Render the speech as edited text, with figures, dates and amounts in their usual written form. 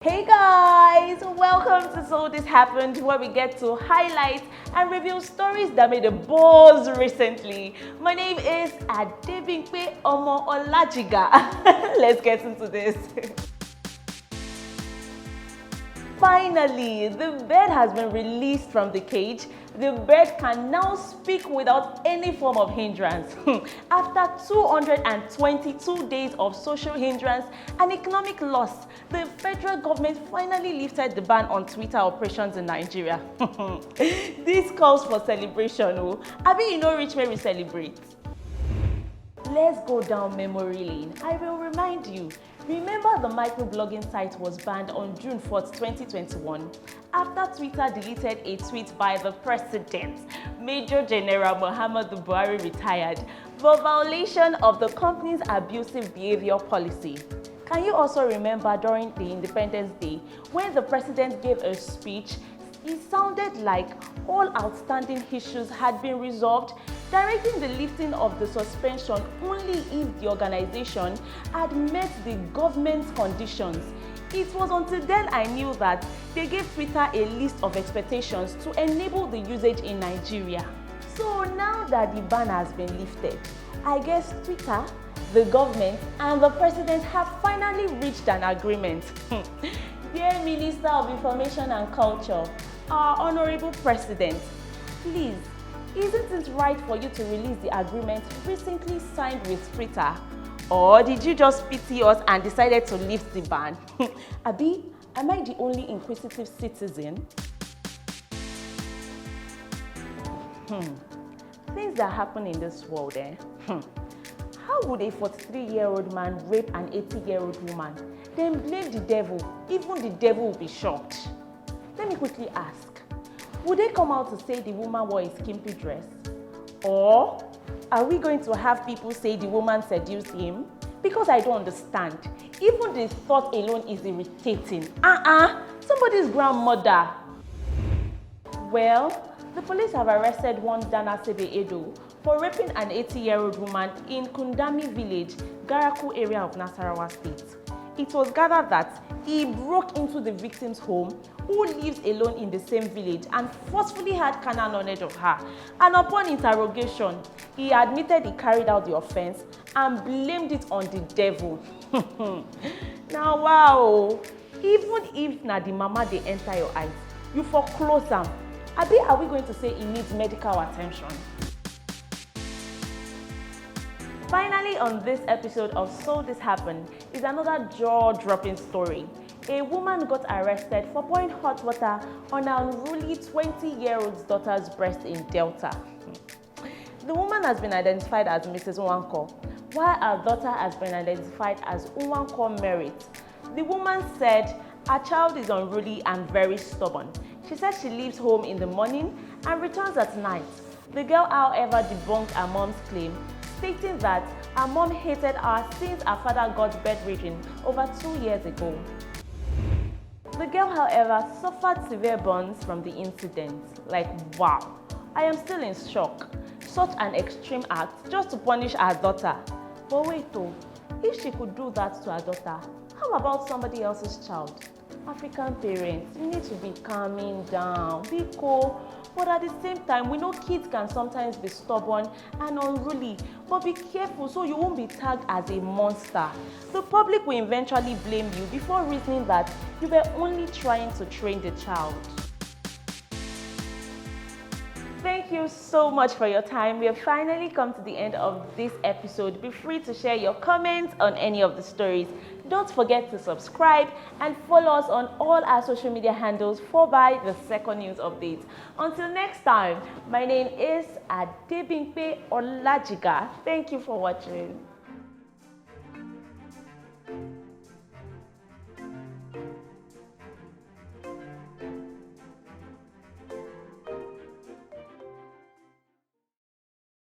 Hey guys, welcome to So This Happened, where we get to highlight and review stories that made a buzz recently. My name is Adebimpe Omo Olajiga. Let's get into this. Finally, the bird has been released from the cage. The bird can now speak without any form of hindrance. After 222 days of social hindrance and economic loss, the federal government finally lifted the ban on Twitter operations in Nigeria. This calls for celebration. Abi, you know rich men we celebrate. Let's go down memory lane. I will remind you. Remember the microblogging site was banned on June 4th, 2021 after Twitter deleted a tweet by the president, Major General Muhammadu Buhari retired, for violation of the company's abusive behavior policy. Can you also remember during the Independence Day when the president gave a speech? It sounded like all outstanding issues had been resolved, directing the lifting of the suspension only if the organization had met the government's conditions. It was until then I knew that they gave Twitter a list of expectations to enable the usage in Nigeria. So now that the ban has been lifted, I guess Twitter, the government, and the president have finally reached an agreement. Dear Minister of Information and Culture, our Honorable President, please, isn't it right for you to release the agreement recently signed with Twitter? Or did you just pity us and decided to lift the ban? Abi, am I the only inquisitive citizen? Things that happen in this world, How would a 43-year-old man rape an 80-year-old woman, then blame the devil? Even the devil will be shocked. Let me quickly ask, would they come out to say the woman wore a skimpy dress? Or are we going to have people say the woman seduced him? Because I don't understand. Even the thought alone is irritating. Somebody's grandmother. Well, the police have arrested one Dan'asabe Eddo for raping an 80-year-old woman in Kundami Village, Garaku area of Nasarawa State. It was gathered that he broke into the victim's home, who lives alone in the same village, and forcefully had carnal knowledge of her. And upon interrogation, he admitted he carried out the offense and blamed it on the devil. Now, wow! Even if na the mama they enter your eyes, you foreclose them. Abi, are we going to say he needs medical attention? Finally, on this episode of So This Happened is another jaw-dropping story. A woman got arrested for pouring hot water on an unruly 20-year-old's daughter's breast in Delta. The woman has been identified as Mrs Nwankwo, while her daughter has been identified as Nwankwo Merit. The woman said her child is unruly and very stubborn. She said she leaves home in the morning and returns at night. The girl, however, debunked her mom's claim, stating that her mom hated her since her father got bedridden over 2 years ago. The girl, however, suffered severe burns from the incident. Like, wow, I am still in shock. Such an extreme act just to punish her daughter. But wait though, if she could do that to her daughter, how about somebody else's child? African parents, you need to be calming down, be cool. But at the same time, we know kids can sometimes be stubborn and unruly, but be careful so you won't be tagged as a monster. The public will eventually blame you before reasoning that you were only trying to train the child. Thank you so much for your time. We have finally come to the end of this episode. Be free to share your comments on any of the stories. Don't forget to subscribe and follow us on all our social media handles for the second news updates. Until next time, my name is Adebimpe Olajiga. Thank you for watching.